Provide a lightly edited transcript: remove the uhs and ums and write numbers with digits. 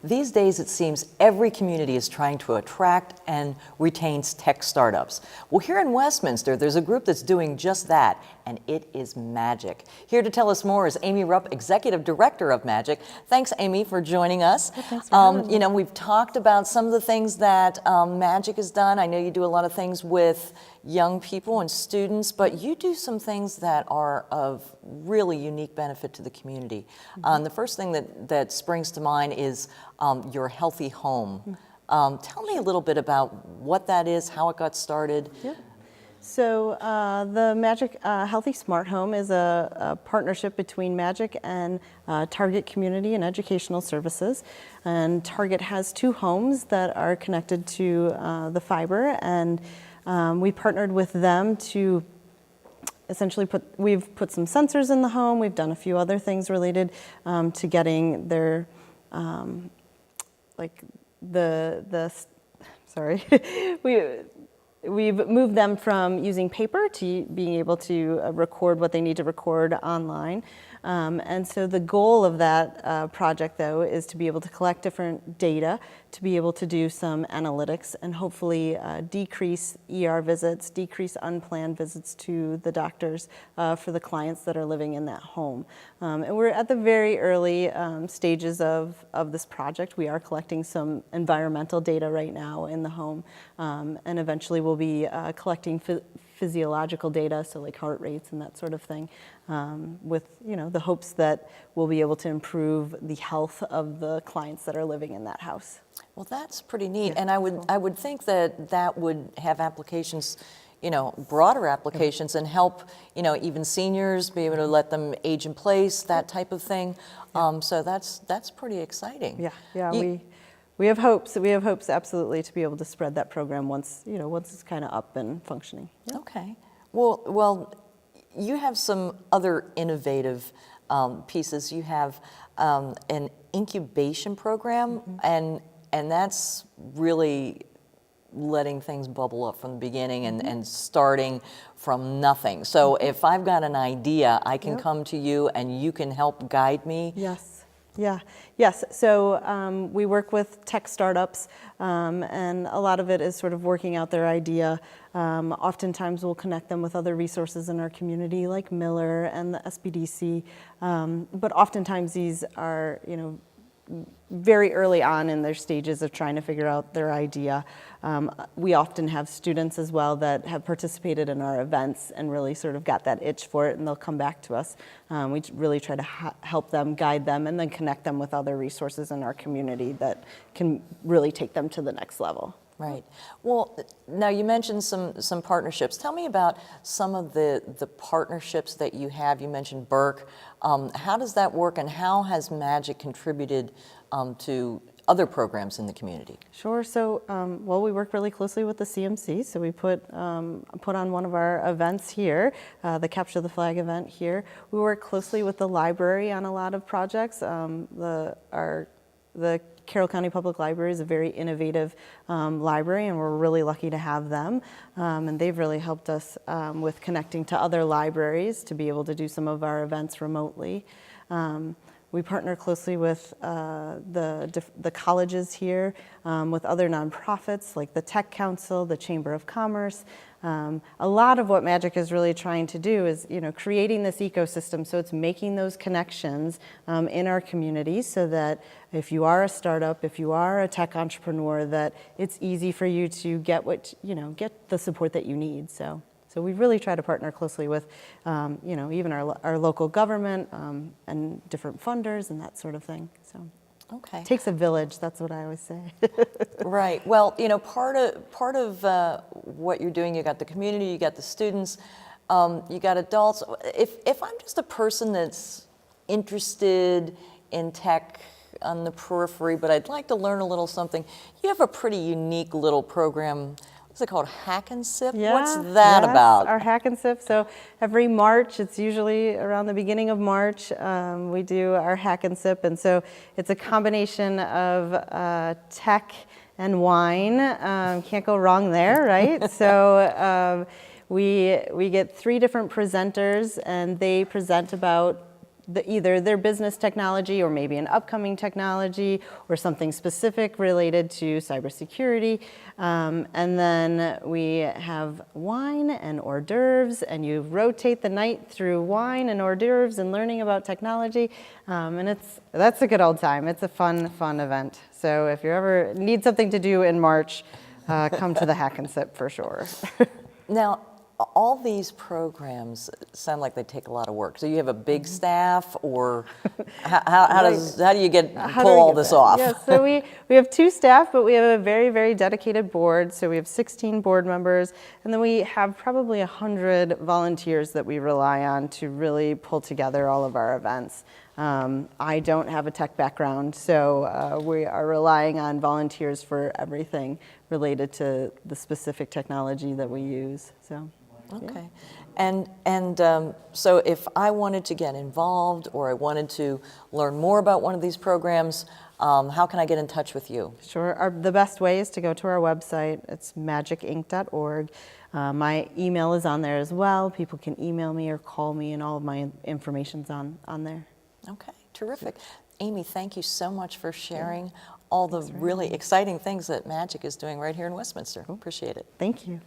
These days, it seems every community is trying to attract and retain tech startups. Well, here in Westminster, there's a group that's doing just that, and it is Magic. Here to tell us more is Amy Rupp, Executive Director of Magic. Thanks, Amy, for joining us. Well, thanks for having me. You know, we've talked about some of the things that Magic has done. I know you do a lot of things with young people and students, but you do some things that are of really unique benefit to the community. The first thing that springs to mind is your Healthy Home. Tell me a little bit about what that is, how it got started. Yeah. So the Magic Healthy Smart Home is a partnership between Magic and Target Community and Educational Services. And Target has 2 homes that are connected to the fiber, and we partnered with them to essentially we've put some sensors in the home. We've done a few other things related to getting their sorry, we've moved them from using paper to being able to record what they need to record online. And so the goal of that project, though, is to be able to collect different data, to be able to do some analytics, and hopefully decrease ER visits, decrease unplanned visits to the doctors for the clients that are living in that home. And we're at the very early stages of this project. We are collecting some environmental data right now in the home, and eventually we'll be collecting physiological data, so like heart rates and that sort of thing, with the hopes that we'll be able to improve the health of the clients that are living in that house. Well, that's pretty neat, Yeah, and I would think that would have applications, broader applications, and help even seniors be able to let them age in place, that type of thing. So that's pretty exciting. Yeah. We have hopes. We have hopes absolutely to be able to spread that program once it's kind of up and functioning. Yeah. Okay. Well, you have some other innovative pieces. You have an incubation program, and that's really letting things bubble up from the beginning and starting from nothing. So if I've got an idea, I can come to you and you can help guide me. Yes. Yeah. Yes. So we work with tech startups, and a lot of it is sort of working out their idea. Oftentimes we'll connect them with other resources in our community, like Miller and the SBDC. But oftentimes these are, very early on in their stages of trying to figure out their idea. We often have students as well that have participated in our events and really sort of got that itch for it, and they'll come back to us. We really try to help them, guide them, and then connect them with other resources in our community that can really take them to the next level. Right. Well, now you mentioned some partnerships. Tell me about some of the partnerships that you have. You mentioned Burke. How does that work, and how has Magic contributed to other programs in the community? Sure. So, we work really closely with the CMC. So we put on one of our events here, the Capture the Flag event here. We work closely with the library on a lot of projects. The Carroll County Public Library is a very innovative library, and we're really lucky to have them. And they've really helped us with connecting to other libraries to be able to do some of our events remotely. We partner closely with the colleges here, with other nonprofits like the Tech Council, the Chamber of Commerce. A lot of what Magic is really trying to do is, creating this ecosystem, so it's making those connections in our community, so that if you are a startup, if you are a tech entrepreneur, that it's easy for you to get get the support that you need. So we really try to partner closely with, even our local government and different funders and that sort of thing. So. Okay. It takes a village, that's what I always say. Right. Well, part of what you're doing, you got the community, you got the students, you got adults. If I'm just a person that's interested in tech on the periphery, but I'd like to learn a little something, you have a pretty unique little program. What's it called? Hack and Sip? Yeah, What's that about? Our Hack and Sip. So every March, it's usually around the beginning of March, we do our Hack and Sip. And so it's a combination of tech and wine. Can't go wrong there, right? So we get 3 different presenters, and they present about either their business technology or maybe an upcoming technology or something specific related to cybersecurity. And then we have wine and hors d'oeuvres, and you rotate the night through wine and hors d'oeuvres and learning about technology. And that's a good old time. It's a fun event. So if you ever need something to do in March, come to the Hack and Sip for sure. Now, all these programs sound like they take a lot of work. So you have a big staff, or how do you pull all this off? Yeah, so we have 2 staff, but we have a very, very dedicated board. So we have 16 board members, and then we have probably 100 volunteers that we rely on to really pull together all of our events. I don't have a tech background, so we are relying on volunteers for everything related to the specific technology that we use. So. Okay. And so if I wanted to get involved, or I wanted to learn more about one of these programs, how can I get in touch with you? Sure. The best way is to go to our website. It's magicinc.org. My email is on there as well. People can email me or call me, and all of my information's on there. Okay, terrific. Amy, thank you so much for sharing all the really exciting things that Magic is doing right here in Westminster. Appreciate it. Thank you.